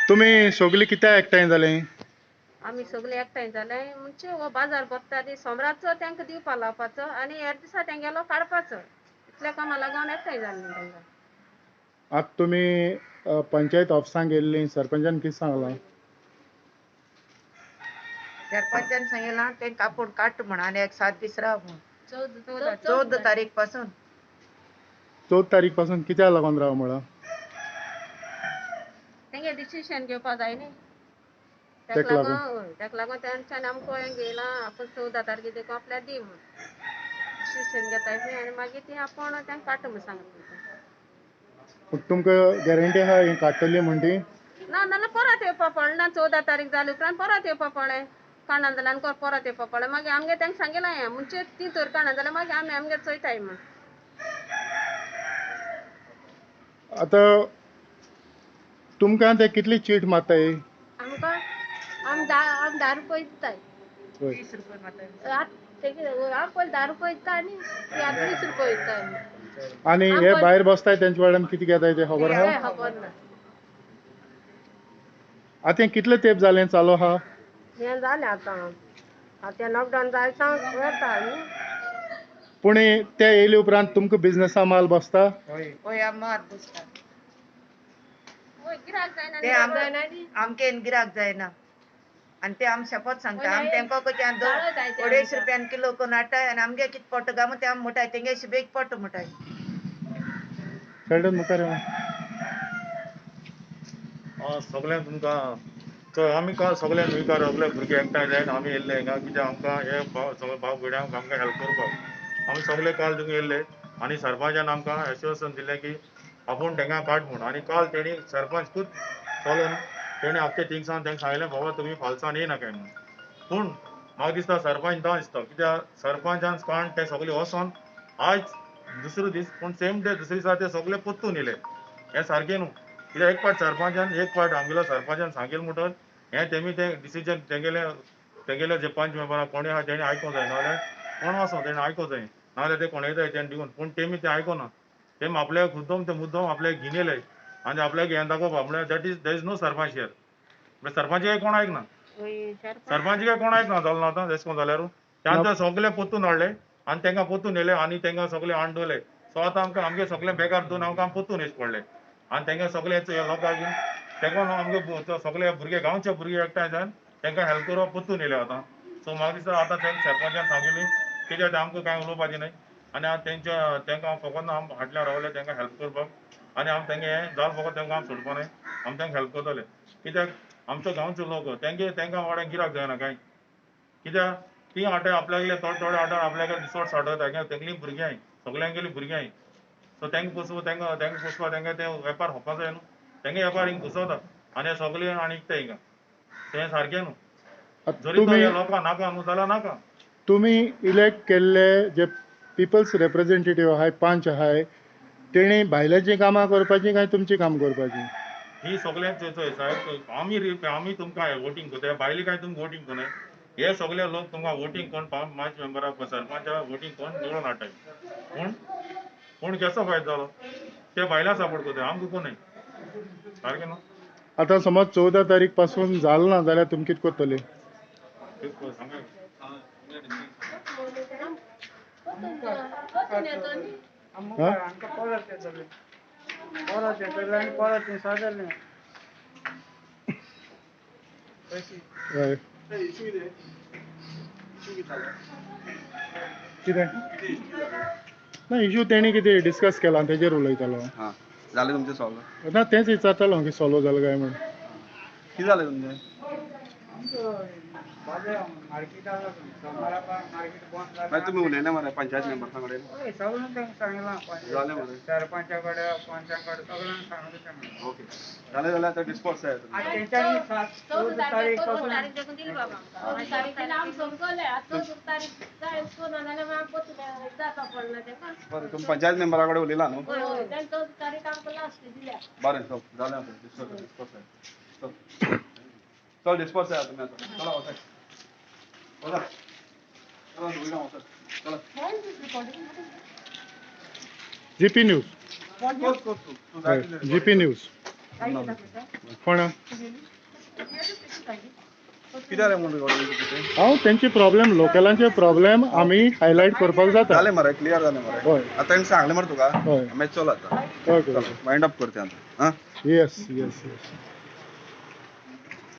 तुम्ही सगळी कित्याक एकठांय जाले? आमी सगळे एकठांय जाले म्हणजे हो बाजार भरता ती सोमराचो तांकां दिवपा लावपाचो आनी हेर दिसा तेंगेलो काडपाचो. इतल्या कामां लागून एकठांय जाल्लीं तांकां. आतां तुमी पंचायत ऑफिसांत गेल्लीं, सरपंचान कितें सांगलां? सरपंचान सांगितलं तेंकां आपूण काडटा म्हण आनी एक 7 दीस राव म्हण. 14 तारीख पासून. 14 तारीख पासून कित्याक लागून राव म्हळां? तेंगे डिसिशन घेवपा जाय न्ही. तेका लागून? तेका लागून तेंच्यांनी आमकां हें घेयलां आपूण 14 तारखे देखून आपल्याक दी म्हण. डिसिशन घेताय न्ही आनी मागीर ती आपूण तेंकां काडटा म्हण सांगलें. पूण तुमकां गॅरंटी आहा ही काडटली म्हण ती? ना नाल्यार परत येवपा पडलें ना 14 तारीख जाले उपरांत परत येवपा पडलें. काडना जाल्यार आनी परत येवपा पडलें. मागीर आमगे तेंकां सांगिलां हें म्हणजे ती तर काडना जाल्यार मागीर आमी आमगे चोयताय म्हण. आतां तुमकां ते कितली चीट मारताय? आमकां आमी 10 रुपया दिताय. 20 रुपया मारताय. हांव पयलीं 10 रुपया दिताय न्ही ती आतां 20 रुपया दिताय. आनी हे भायर बसताय तेंचे कडल्यान कितें घेताय ते खबर आहा? तें खबर ना. आतां हें कितले तेंप जालें चालू आहा? हें जालें आतां तें लॉकडावन जाय सावन करता न्ही. पूण ते येयले उपरांत तुमकां बिजनसा माल बसता? हय आमी मार बसता. गिरायक जायना ते आमकेन गिराक जायना आनी ते आमी शपथ सांगता आमी तेंका कडच्यान 250 रुपयान किलो करून हाडटाय आनी आमगे कितें पडटा काय म्हूण ते आमी म्हणटाय तेंगे अशें बेग पडटा म्हणटाय. कळ्ळें मुखार यो. सगळ्यांक तुमकां आमी का सगळ्यांक विकार सगळे भुरगे एकठांय जायन आमी येयल्ले हिंगा कित्याक आमकां हे सगळे भाव भयणांक आमकां हेल्प करपाक. आमी सगळे काल थिंगा येयल्ले आनी सरपंचान आमकां एश्युरेशन दिलें की आपूण तेंकां काड म्हूण आनी काल तेणी सरपंच खूद चोलोन तेणी आख्खे थिंगसान तेंकां सांगलें बाबा तुमी फालसाण येयनाकाय म्हूण. पूण म्हाका दिसता सरपंच दान दिसता कित्याक सरपंचान काण ते सगळे वोसोन आयज दुसरो दीस पूण सेम डे दुसरे दिसा ते सगळे पोत्तून येयले. हें सारकें न्हू कित्याक एक पाट सरपंचान एक पाट आमगेलो सरपंचान सांगलें म्हणटोच हें तेमी तें डिसिजन तेंगेले जे पंच मेंबर आहा कोणूय आहा तेणी आयकोंक जाय नाजाल्यार कोण वोसो तेणी आयको जाय नाजाल्यार ते कोणयताय तेणी दिवून पूण तेमी तें आयकोना. तेमी आपल्याक मुद्दम आपल्याक घेवन येयले आनी आपल्याक हें दाखोवपा म्हळ्यार there is no sarpanch here. Sarpanch कोण आयकना. सरपंच कोण आयकना जालो ना आतां तेश कोन जाल्यार त्यान ते सगळे पोत्तून हाडले आनी तेंकां पोत्तून येयले आनी तेंकां सगळे आंडोले. सो आतां आमकां आमगे सगळे बेकार दोवन आमकां पोत्तून येवचे पडलें आनी तेंगे सगळे लोकांक तेका लागून आमगे सगळे भुरगे गांवचे भुरगे एकठांय जावन तेंकां हेल्प करपाक पोत्तून येयले आतां. सो म्हाका दिसता आतां तेंकां सरपंचान सांगिल्लें कित्याक तें आमकां कांय उलोवपाचें न्हय आनी आतां तेंकां हांव फकत हांव फाटल्यान रावले तेंकां हेल्प करपाक आनी आमी तेंगे हें जाल फकत तेंकां हांव सोडपा न्हय आमी तेंकां हेल्प करतले कित्याक आमचो गांवचो लोक तेंकां वाड्याक गिराक जायना कांय कित्याक तीं हाडटाय आपल्यागेले थोडे हाडटा आपल्यागेले दिसवट साठयता तेंगेलीं भुरग्यांय सगल्यांगेलीं भुरग्यांय सो तेंकां पोसपा तेंगे ते वेपार खोपपा जाय न्हू तेंगे वेपार हिंगा घुसोता आनी हे सगळे आनी इकताय हिंगा तें सारकें न्हू जरी तो हे लोकांक नाका न्हू जाल्यार नाका. तुमी इलेक्ट केल्ले जे पिपल्स रिप्रेझेंटेटीव आहाय पंच आहाय तेणी भायल्याचीं कामां करपाचीं काय तुमचीं काम करपाचीं? ही सगळ्यांक चोय साहेब आमी तुमकां वोटींग कोताय भायली काय तुमकां वोटींग कोनाय हे सगळे लोक तुमकां वोटींग कोन्न पंच मेंबराक सरपंचाक वोटींग कोन्न निवडून हाडटाय पूण केसो फायदो जालो ते भायल्यां सपोर्ट कोताय आमकां कोनाय सारकें न्हू. आतां समज 14 तारीख पासून जालें ना जाल्यार तुमी कितें कोत्तले? कितें ना इशू तेणी कितें डिस्कस केला तेजेर उलयतालो हां जालें तुमचें सॉल्व ना तेंच विचारतालो की सोल्व जालें काय म्हूण. कितें जालें तुमचें? मागीर तुमी उलयले मरे पंचायत मेंबर्सां कडेन जालें मरे सरपंचा कडेन पंचा कडेन सगळ्यांक सांगलें ओके जालें जाल्यार आतां डिस्पोज जाय तुमी 14 तारीख देखून दिली बाबा आमकां तारीख आमी समजले आतां 14 तारीख जाय कोना जाल्यार आमी पोत्तून जावपा पडना तेका. बरें तुमी पंचायत मेंबरा कडेन उलयला न्हू? हय तेणी 14 तारीख आमकां लास्ट दिल्या. बरें चल जालें आतां डिस्पोज जाय चल डिस्पोज जाय तुमी आतां चला वचात चला चला वयना वचात चला जीपी न्यूज कोच तूं जाय जीपी न्यूज कोण कित्याक रे म्हणून recording कितें? हांव तेंचे प्रॉब्लेम लोकलांचे प्रॉब्लेम आमी हायलायट करपाक जाता जालें मरे क्लियर जालें मरे हय आतां ताणें सांगलें मरे तुका हय मॅच चल आतां ओके चल माइंड अप करता आतां आं येस येस येस